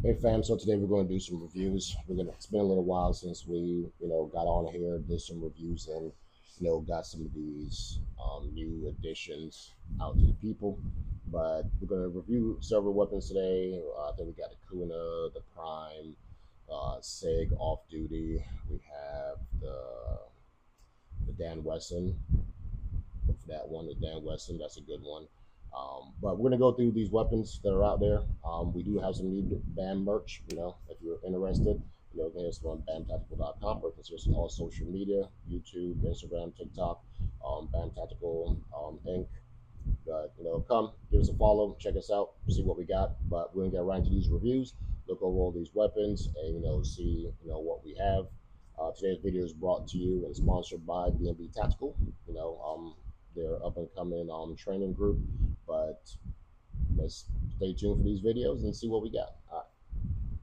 Hey fam, so today we're going to do some reviews. It's been a little while since we, got on here, did some reviews and, got some of these new additions out to the people. But we're going to review several weapons today. I think we got the Kuna, the Prime, SIG off duty. We have the Dan Wesson. Look for that one, the Dan Wesson. That's a good one. But we're gonna go through these weapons that are out there. We do have some new BAM merch. If you're interested, you can hit us on bamtactical.com or consider us on all social media: YouTube, Instagram, TikTok, BAM Tactical Inc. But come give us a follow, check us out, see what we got. But we're gonna get right into these reviews, look over all these weapons, and see what we have. Today's video is brought to you and sponsored by B&B Tactical. They're up and coming training group, but let's stay tuned for these videos and see what we got. All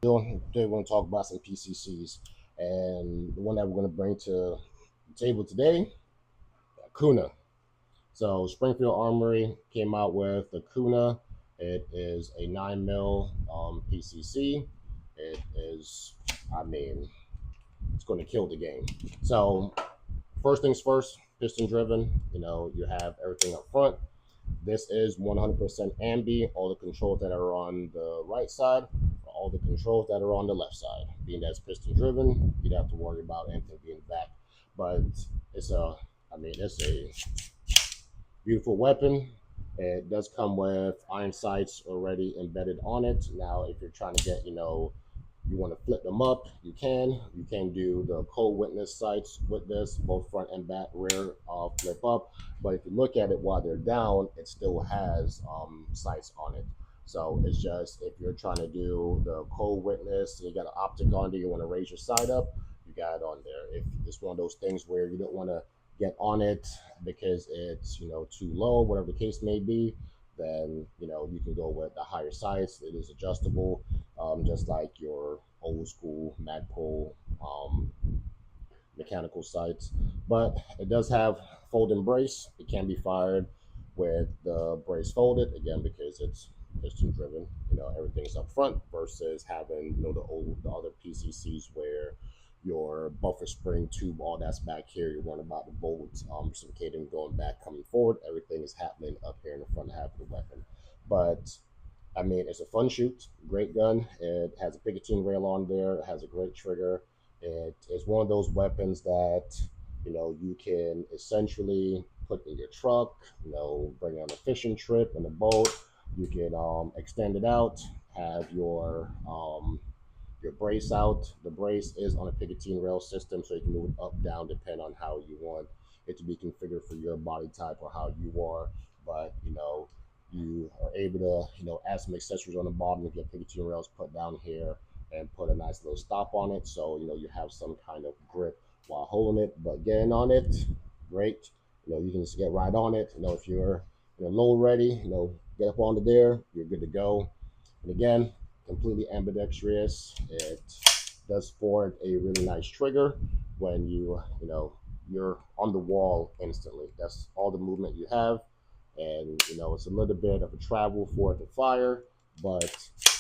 right. Today we're going to talk about some PCCs, and the one that we're going to bring to the table today, Kuna. So Springfield Armory came out with the Kuna. It is a 9mm PCC. It is, it's going to kill the game. So first things first, piston driven. You have everything up front. This is 100% ambi. All the controls that are on the right side, all the controls that are on the left side. Being that it's piston driven, you don't have to worry about anything being back. But it's a beautiful weapon. It does come with iron sights already embedded on it. Now, if you're trying to get, you want to flip them up, you can. You can do the cold witness sights with this, both front and back, rear flip up. But if you look at it while they're down, it still has sights on it. So it's just, if you're trying to do the cold witness, you got an optic on there, you want to raise your sight up, you got it on there. If it's one of those things where you don't want to get on it because it's too low, whatever the case may be, then you can go with the higher sights. It is adjustable, just like your old school Magpul mechanical sights. But it does have folding brace. It can be fired with the brace folded, again, because it's piston driven. Everything's up front versus having the other PCCs where your buffer spring tube, all that's back here. You're worrying about the bolts reciprocating, going back, coming forward. Everything is happening up here in the front half of the weapon. But it's a fun shoot, great gun. It has a Picatinny rail on there. It has a great trigger. It is one of those weapons that you can essentially put in your truck. Bring on a fishing trip and a boat. You can extend it out, have your brace out. The brace is on a Picatinny rail system, so you can move it up, down, depending on how you want it to be configured for your body type or how you are. But you are able to add some accessories on the bottom of your Picatinny rails, put down here, and put a nice little stop on it, so you have some kind of grip while holding it. But getting on it, great. You can just get right on it. If you're low ready, get up onto there, you're good to go. And again, completely ambidextrous. It does sport a really nice trigger when you're on the wall instantly. That's all the movement you have. And it's a little bit of a travel for it to fire, but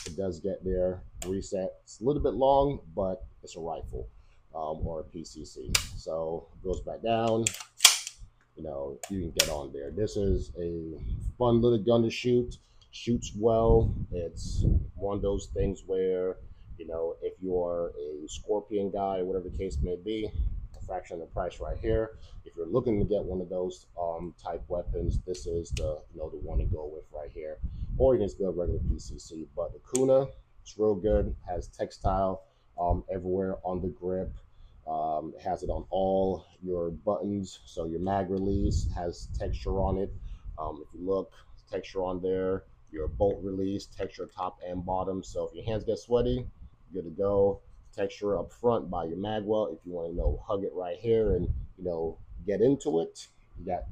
it does get there. Reset. It's a little bit long, but it's a rifle or a PCC. So it goes back down. You can get on there. This is a fun little gun to shoot. Shoots well. It's one of those things where if you're a Scorpion guy or whatever the case may be, a fraction of the price right here. If you're looking to get one of those type weapons, this is the the one to go with right here. Or you can just go regular PCC. But the Kuna, it's real good. Has textile everywhere on the grip. It has it on all your buttons, so your mag release has texture on it. If you look, texture on there. Your bolt release, texture top and bottom. So if your hands get sweaty, good to go. Texture up front by your mag well. If you want to hug it right here and get into it, you got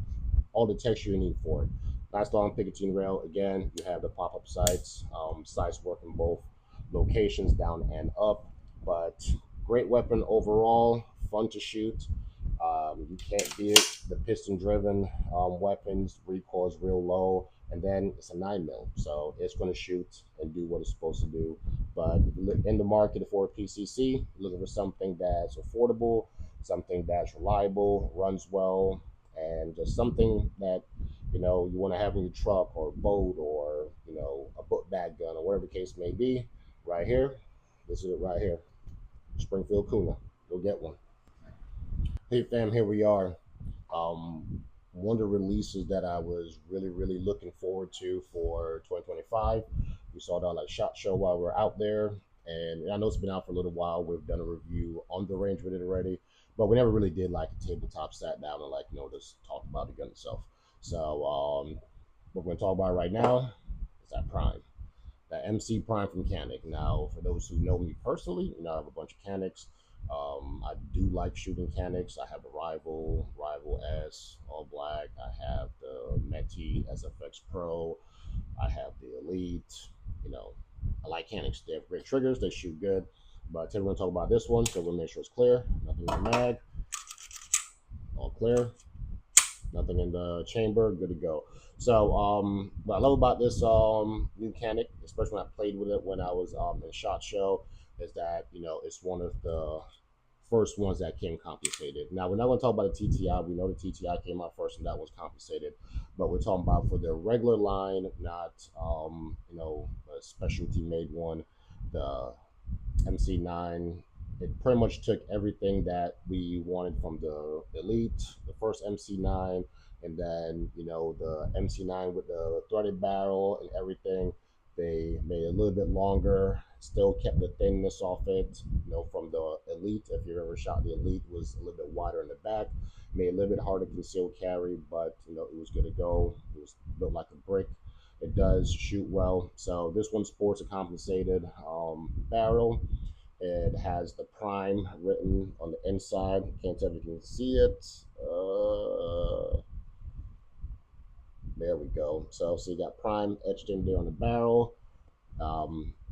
all the texture you need for it. Nice long Picatinny rail. Again, you have the pop-up sights. Sights work in both locations, down and up. But great weapon overall, fun to shoot. You can't beat it. The piston-driven weapons recoil is real low, and then it's a 9 mil, so it's going to shoot and do what it's supposed to do. But in the market for a PCC, looking for something that's affordable, something that's reliable, runs well, and just something that you want to have in your truck or boat or a book bag gun or whatever the case may be. Right here, this is it right here, Springfield Kuna. Go get one. Hey fam, here we are. One of the releases that I was really looking forward to for 2025. We saw that like SHOT Show while we are out there, and I know it's been out for a little while. We've done a review on the range with it already, but we never really did like a tabletop sat down and just talk about the gun itself. So what we're going to talk about right now is that Prime, that MC Prime from Canik. Now, for those who know me personally, I have a bunch of Caniks. I do like shooting Caniks. I have a Rival S, all black. I have the Meti SFX Pro. I have the Elite. I like Caniks. They have great triggers. They shoot good. But today we're going to talk about this one, so we'll make sure it's clear. Nothing in the mag. All clear. Nothing in the chamber. Good to go. So what I love about this new Canik, especially when I played with it when I was in SHOT Show, is that it's one of the first ones that came compensated. Now we're not going to talk about the TTI. We know the TTI came out first and that was compensated, but we're talking about for the regular line, not a specialty made one. The MC9, it pretty much took everything that we wanted from the Elite, the first MC9, and then the MC9 with the threaded barrel and everything. They made it a little bit longer, still kept the thinness off it, from the Elite. If you've ever shot the Elite, it was a little bit wider in the back, made it a little bit harder to conceal carry, but it was good to go. It was built like a brick. It does shoot well. So this one sports a compensated barrel. It has the Prime written on the inside. Can't tell if you can see it. There we go. So you got Prime etched in there on the barrel.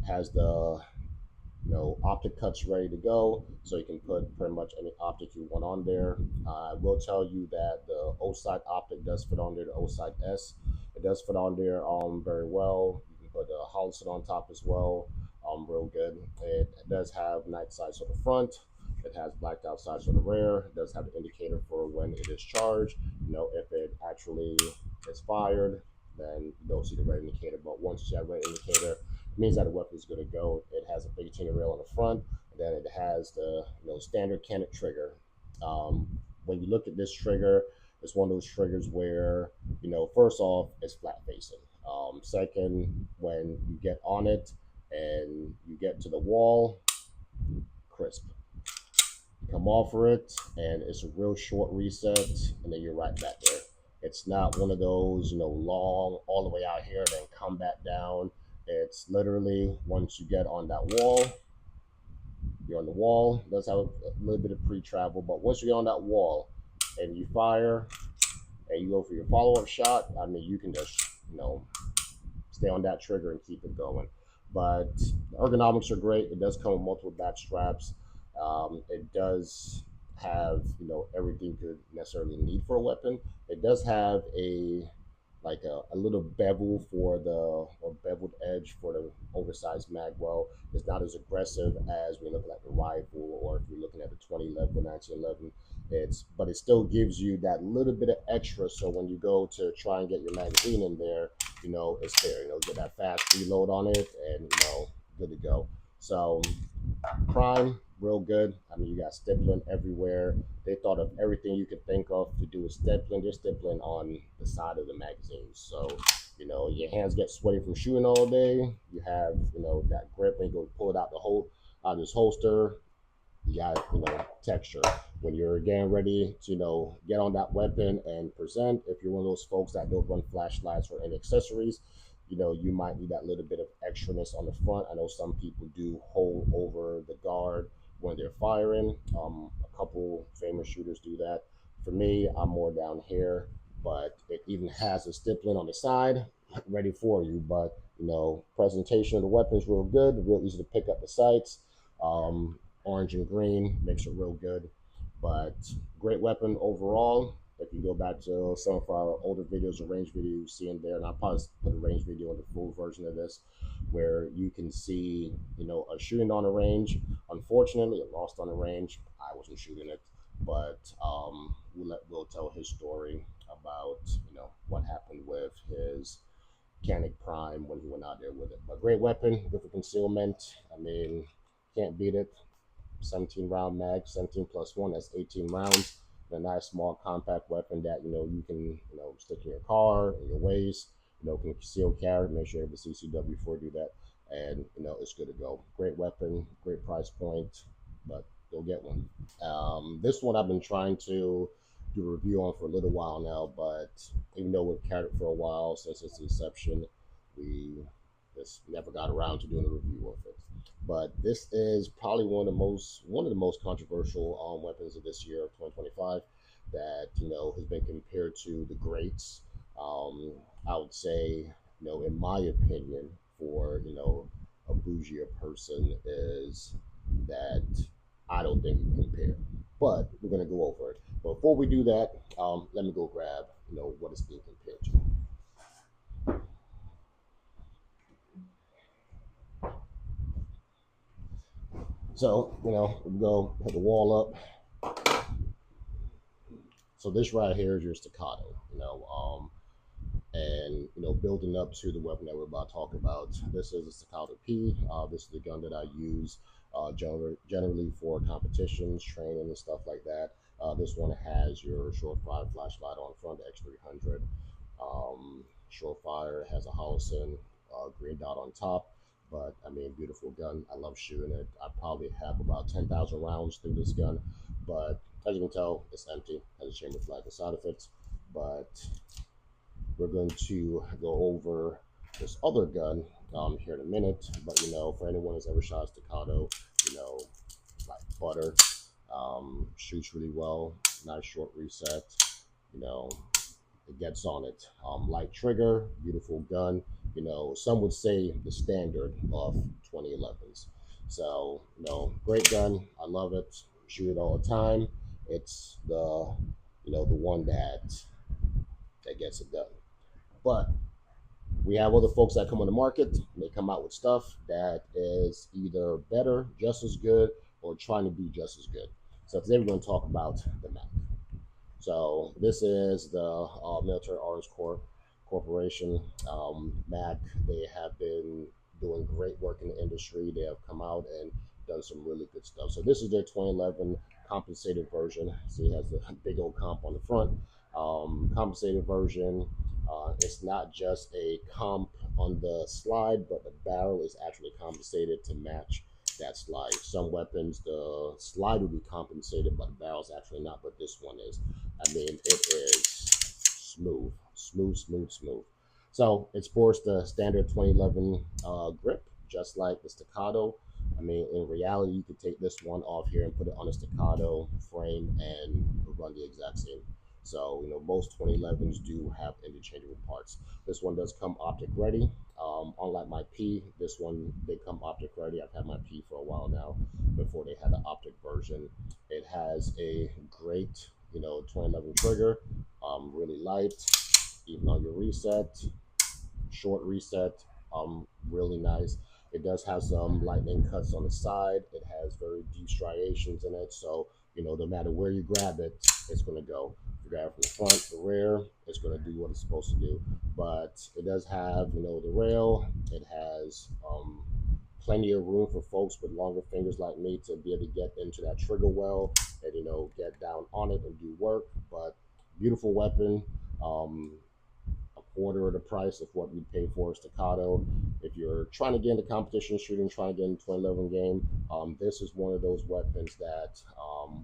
Has the optic cuts ready to go, so you can put pretty much any optic you want on there. I will tell you that the O-side optic does fit on there, the O-side S. It does fit on there very well. You can put a Holliston on top as well, real good. It does have night sights on the front. It has blacked out sights on the rear. It does have an indicator for when it is charged. If it actually is fired, then you don't see the red indicator. But once you see that red indicator, it means that the weapon is good to go. It has a big tinted rail on the front, and then it has the standard Canik trigger. When you look at this trigger, it's one of those triggers where first off, it's flat facing. Second, when you get on it and you get to the wall, crisp. Come off of it, and it's a real short reset, and then you're right back there. It's not one of those, long all the way out here, then come back down. It's literally once you get on that wall, you're on the wall. It does have a little bit of pre-travel, but once you get on that wall and you fire and you go for your follow-up shot, I mean, you can just, stay on that trigger and keep it going. But the ergonomics are great. It does come with multiple back straps. It does have everything you could necessarily need for a weapon. It does have a little bevel for or beveled edge for the oversized mag well. It's not as aggressive as we look at the Rival, or if you're looking at the 2011 or 1911. But it still gives you that little bit of extra, so when you go to try and get your magazine in there, it's there. Get that fast reload on it, and good to go. So Prime, real good. I mean, you got stippling everywhere. They thought of everything you could think of to do with stippling. They're stippling on the side of the magazine. So, your hands get sweaty from shooting all day. You have, that grip, and you go pull it out out of this holster. You got, texture. When you're getting ready to, get on that weapon and present, if you're one of those folks that don't run flashlights or any accessories, you might need that little bit of extraness on the front. I know some people do hold over the guard when they're firing. A couple famous shooters do that. For me, I'm more down here, but it even has a stippling on the side ready for you. But, presentation of the weapon is real good, real easy to pick up the sights. Orange and green makes it real good. But great weapon overall. If you go back to some of our older videos or range video, you see in there, and I'll probably put a range video in the full version of this, where you can see, a shooting on a range. Unfortunately, it lost on a range. I wasn't shooting it, but we'll tell his story about, what happened with his Canik Prime when he went out there with it. But great weapon, good for concealment. I mean, can't beat it. 17 round mag, 17 plus one, that's 18 rounds. A nice small compact weapon that you can stick in your car, in your waist, can conceal carry. Make sure you have the CCW before you do that, and it's good to go. Great weapon, great price point, but go get one. This one I've been trying to do a review on for a little while now, but even though we've carried it for a while since its inception, we just never got around to doing a review of it. But this is probably one of the most controversial weapons of this year of 2025 that has been compared to the greats. I would say, in my opinion, for a bougie person, is that I don't think you can compare. But we're gonna go over it. But before we do that, let me go grab what it's being compared to. So, we go put the wall up. So this right here is your staccato, and building up to the weapon that we're about to talk about. This is a staccato P. This is the gun that I use generally for competitions, training, and stuff like that. This one has your short fire flashlight on front, X300. Short fire has a Holosun green dot on top. But I mean, beautiful gun. I love shooting it. I probably have about 10,000 rounds through this gun, but as you can tell, it's empty. Has a chamber flag inside of it. But we're going to go over this other gun here in a minute. But for anyone who's ever shot a staccato, like butter, shoots really well. Nice short reset. It gets on it. Light trigger, beautiful gun. Some would say the standard of 2011s. So, great gun. I love it. Shoot it all the time. It's the one that gets it done. But we have other folks that come on the market. They come out with stuff that is either better, just as good, or trying to be just as good. So today we're going to talk about the Mac. So this is the Military Arms Corps Corporation, Mac. They have been doing great work in the industry. They have come out and done some really good stuff. So this is their 2011 compensated version. See, it has a big old comp on the front. Compensated version. It's not just a comp on the slide, but the barrel is actually compensated to match that slide. Some weapons, the slide will be compensated, but the barrel's actually not, but this one is. I mean, it is smooth, smooth, smooth, smooth. So it sports the standard 2011 grip, just like the staccato. I mean, in reality, you could take this one off here and put it on a staccato frame and run the exact same. So, most 2011s do have interchangeable parts. This one does come optic ready. Unlike my P, this one, they come optic ready. I've had my P for a while now, before they had the optic version. It has a great, 2011 trigger, really light, even on your reset, short reset, really nice. It does have some lightning cuts on the side. It has very deep striations in it. So, no matter where you grab it, it's going to go. If you grab it from the front, the rear, it's going to do what it's supposed to do. But it does have, the rail. It has plenty of room for folks with longer fingers like me to be able to get into that trigger well and, get down on it and do work. But beautiful weapon. A quarter of the price of what you'd pay for a staccato. If you're trying to get into competition shooting, trying to get into 2011 game, this is one of those weapons that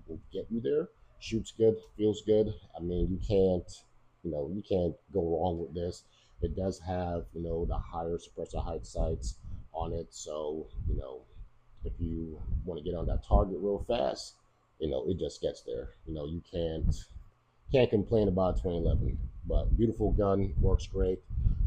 will get you there. Shoots good, feels good. I mean, you can't go wrong with this. It does have, the higher suppressor height sights on it. So, if you want to get on that target real fast, it just gets there. You can't complain about 2011. But beautiful gun, works great.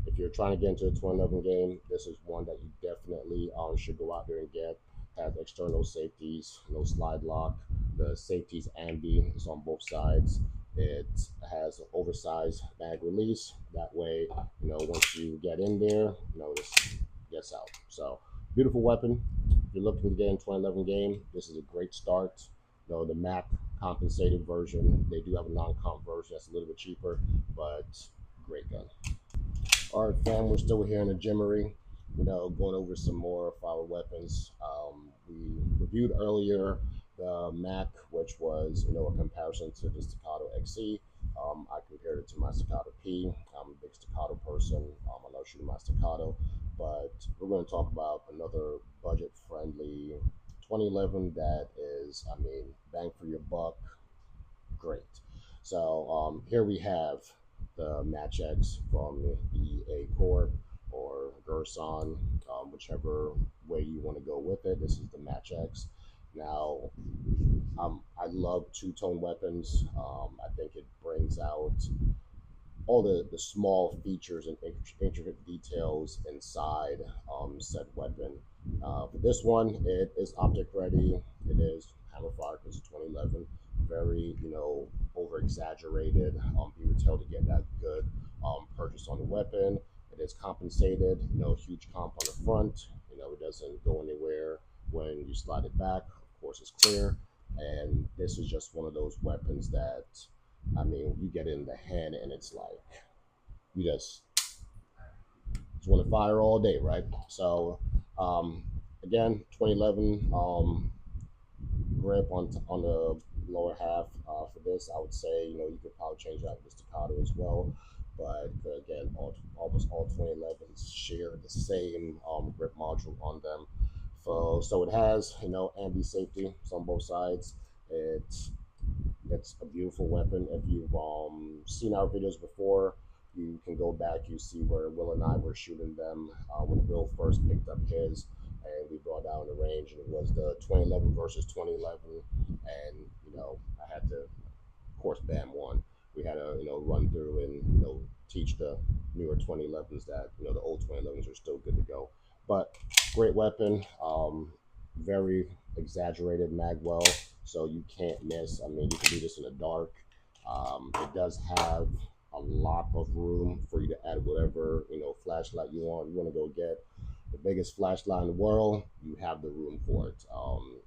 If you're trying to get into a 2011 game, this is one that you definitely should go out there and get. Has external safeties, no slide lock, The safety's ambi is on both sides. It has an oversized mag release. That way, once you get in there, this gets out. So beautiful weapon. If you're looking to get in 2011 game, this is a great start. The Mac compensated version, they do have a non-comp version that's a little bit cheaper, but great gun. All right, fam, we're still here in the gymmery, going over some more of our weapons. We reviewed earlier the Mac, which was, a comparison to the Staccato XC. I compared it to my Staccato P. I'm a big Staccato person. I love shooting my Staccato, but we're going to talk about another budget-friendly 2011 that is, bang for your buck, great. So here we have the MatchX from EA Corp or Gerson, whichever way you want to go with it. This is the MatchX. Now, I love two-tone weapons. I think it brings out all the small features and intricate details inside said weapon. For this one, it is optic ready. It is hammer fire because it's 2011. Very, over exaggerated. You would tell to get that good purchase on the weapon. It is compensated. Huge comp on the front. It doesn't go anywhere when you slide it back. Of course, it's clear. And this is just one of those weapons that, you get in the hand and it's like, you just want to fire all day, right? So, again, 2011 grip on the lower half for this. I would say, you could probably change out the Staccato as well. But again, almost all 2011s share the same grip module on them. So it has, ambi safety. It's on both sides. It's a beautiful weapon. If you've seen our videos before, you can go back. You see where Will and I were shooting them when Will first picked up his, and we brought down the range, and it was the 2011 versus 2011. And I had to, of course, bam one. We had to run through and teach the newer 2011s that the old 2011s are still good to go. But great weapon. Very exaggerated magwell, so you can't miss. You can do this in the dark. It does have a lot of room for you to add whatever flashlight you want. You want to go get the biggest flashlight in the world, you have the room for it.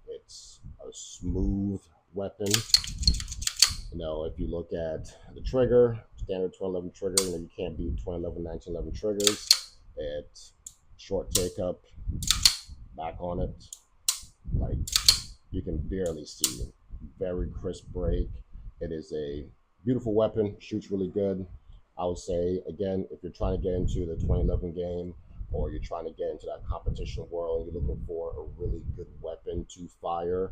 It's a smooth weapon. If you look at the trigger, standard 2011 trigger, you can't beat 2011, 1911 triggers. It's short take up, back on it, like you can barely see it. Very crisp break. It is a beautiful weapon, shoots really good. I would say, again, if you're trying to get into the 2011 game, or you're trying to get into that competition world and you're looking for a really good weapon to fire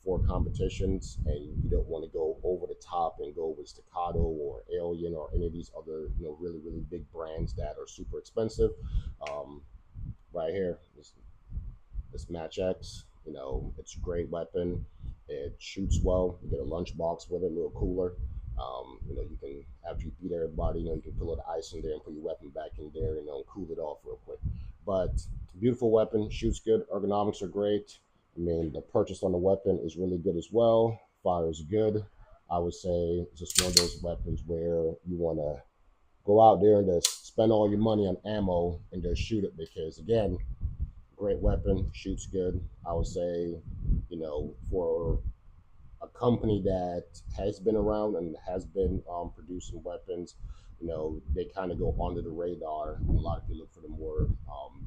for competitions, and you don't want to go over the top and go with Staccato or Alien or any of these other really, really big brands that are super expensive, right here, this MatchX, it's a great weapon. It shoots well. You get a lunchbox with it, a little cooler. You can, after you beat everybody, you can put a little ice in there and put your weapon back in there and cool it off real quick. But beautiful weapon, shoots good, ergonomics are great. The purchase on the weapon is really good as well. Fires good. I would say it's just one of those weapons where you want to go out there and just spend all your money on ammo and just shoot it, because again, great weapon, shoots good. I would say, for a company that has been around and has been producing weapons, they kind of go under the radar. And a lot of people look for the more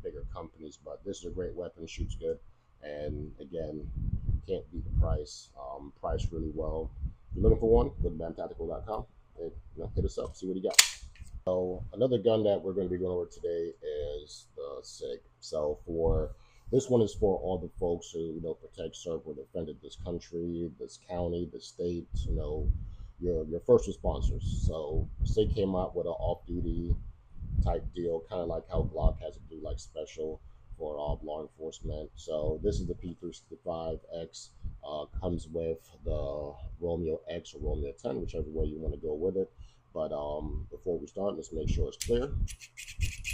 bigger companies, but this is a great weapon, shoots good. And again, can't beat the price. Priced really well. If you're looking for one, go to bamtactical.com and hit us up, see what you got. So another gun that we're going to be going over today is the SIG. So this one is for all the folks who protect, serve, or defended this country, this county, the state. Your first responders. So SIG came out with an off-duty type deal, kind of like how Glock has a do like special for law enforcement. So this is the P365X. Comes with the Romeo X or Romeo 10, whichever way you want to go with it. But before we start, let's make sure it's clear.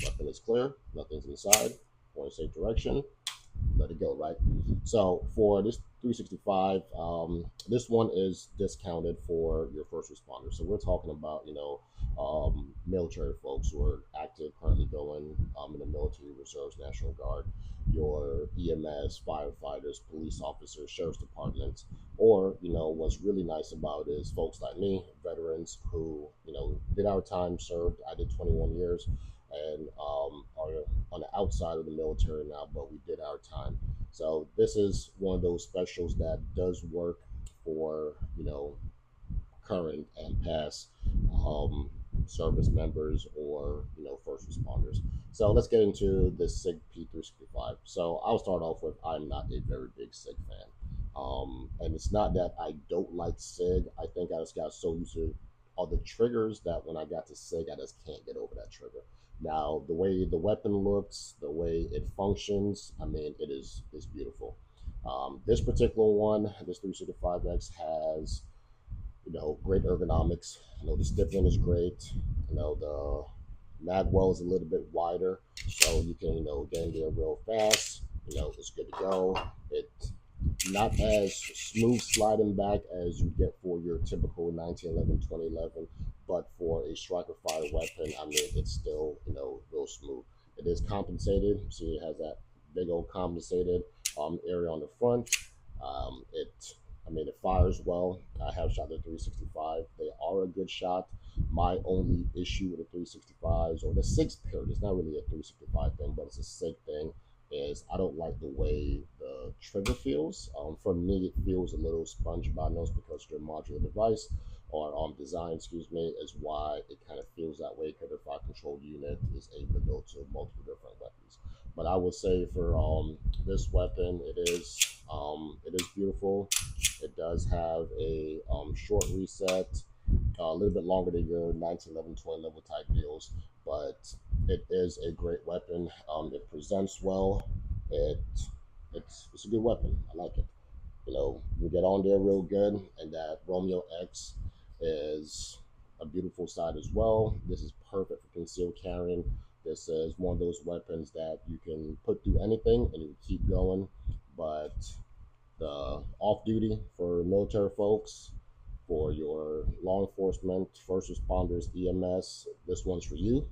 Weapon is clear. Nothing's inside. Point safe direction. let it go, right? So for this 365, this one is discounted for your first responders. So we're talking about, military folks who are active, currently going in the military, reserves, National Guard, your EMS, firefighters, police officers, sheriff's departments, or, what's really nice about it is folks like me, veterans who, did our time, served. I did 21 years and are on the outside of the military now, but we did our time. So this is one of those specials that does work for, current and past um, service members or, first responders. So let's get into the SIG P365. So I'll start off with I'm not a very big SIG fan. And it's not that I don't like SIG. I think I just got so used to all the triggers that when I got to SIG, I just can't get over that trigger. Now, the way the weapon looks, the way it functions, I mean, it is beautiful. This particular one, this 365X, has great ergonomics. The stippling is great. The mag well is a little bit wider, so you can get in there real fast. It's good to go. It not as smooth sliding back as you get for your typical 1911 2011, but for a striker fire weapon, I mean, it's still real smooth. It is compensated. See, it has that big old compensated area on the front. It I mean, it fires well. I have shot the 365. They are a good shot. My only issue with the 365s or the six period, it's not really a 365 thing, but it's a SIG thing, is I don't like the way the trigger feels. For me, it feels a little sponge nose because your modular device or design, excuse me, is why it kind of feels that way because the fire control unit is able to go to multiple different weapons. But I would say for this weapon, it is beautiful. It does have a short reset, a little bit longer than your 1911 20 level type deals, but it is a great weapon. It presents well. It it's a good weapon. I like it. You get on there real good, and that Romeo X is a beautiful side as well. This is perfect for concealed carrying. This is one of those weapons that you can put through anything and you keep going, but the off duty for military folks, for your law enforcement, first responders, EMS. This one's for you.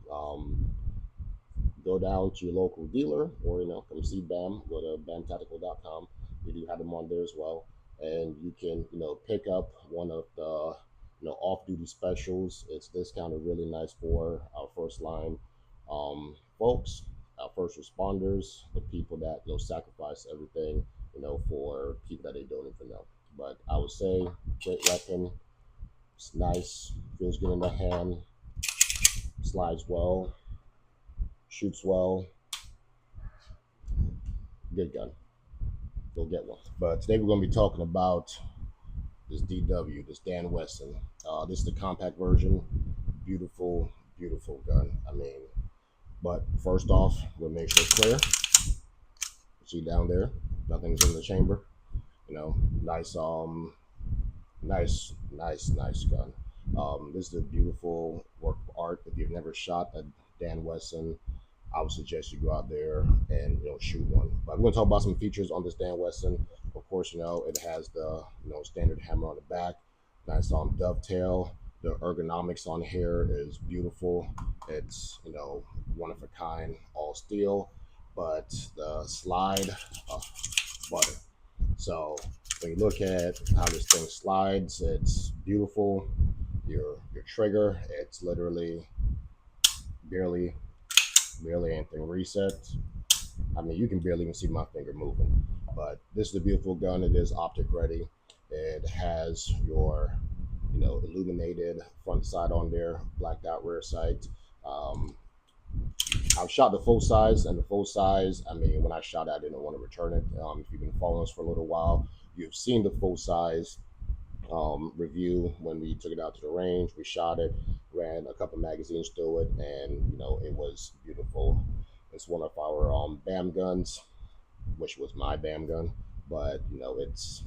Go down to your local dealer or come see BAM. Go to bamtactical.com. We do have them on there as well, and you can pick up one of the off duty specials. It's discounted really nice for our first line folks, our first responders, the people that sacrifice everything for people that they don't even know. But I would say great weapon. It's nice, feels good in the hand, slides well, shoots well. Good gun. Go get one. But today we're going to be talking about this DW, this Dan Wesson. This is the compact version. Beautiful, beautiful gun. I mean, but first off, we'll make sure it's clear. See down there, nothing's in the chamber. Nice, nice gun. This is a beautiful work of art. If you've never shot a Dan Wesson, I would suggest you go out there and shoot one. But we're going to talk about some features on this Dan Wesson. Of course, it has the standard hammer on the back, nice dovetail. The ergonomics on here is beautiful. It's one of a kind, all steel, but the slide, butter. So when you look at how this thing slides, it's beautiful. Your trigger, it's literally barely anything reset. I mean, you can barely even see my finger moving. But this is a beautiful gun. It is optic ready. It has your illuminated front side on there, blacked out rear sight. I've shot the full size, and the full size, I mean, when I shot it, I didn't want to return it. If you've been following us for a little while, you've seen the full size review when we took it out to the range. We shot it, ran a couple magazines through it, and it was beautiful. It's one of our BAM guns, which was my BAM gun, but it's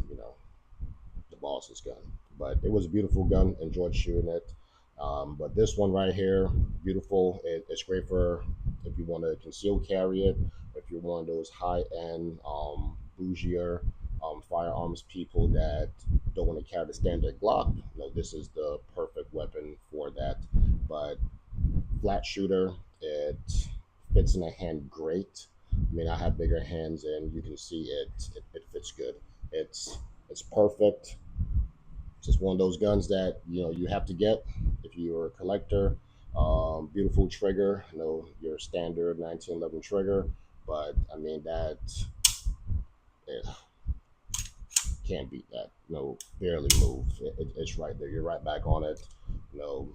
the boss's gun. But it was a beautiful gun. Enjoyed shooting it. But this one right here, beautiful. It's great for if you want to conceal carry it, if you're one of those high-end, bougier firearms people that don't want to carry the standard Glock, this is the perfect weapon for that. But flat shooter, it fits in a hand great. I mean, I have bigger hands, and you can see it fits good. It's perfect. It's just one of those guns that you have to get if you're a collector. Beautiful trigger, your standard 1911 trigger, but I mean that it can't beat that. Barely move. It's right there. You're right back on it. You know,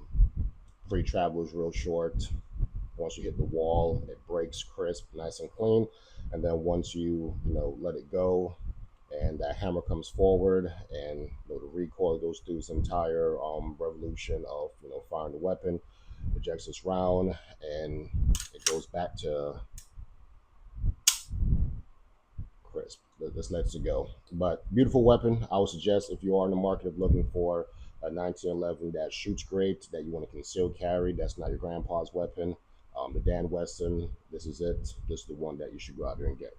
free travel is real short. Once you hit the wall, it breaks crisp, nice and clean. And then once you let it go, and that hammer comes forward, and the recoil goes through its entire revolution of firing the weapon, ejects its round, and it goes back to crisp. This lets it go. But beautiful weapon. I would suggest, if you are in the market of looking for a 1911 that shoots great, that you want to conceal carry, that's not your grandpa's weapon, the Dan Wesson, this is it. This is the one that you should go out there and get.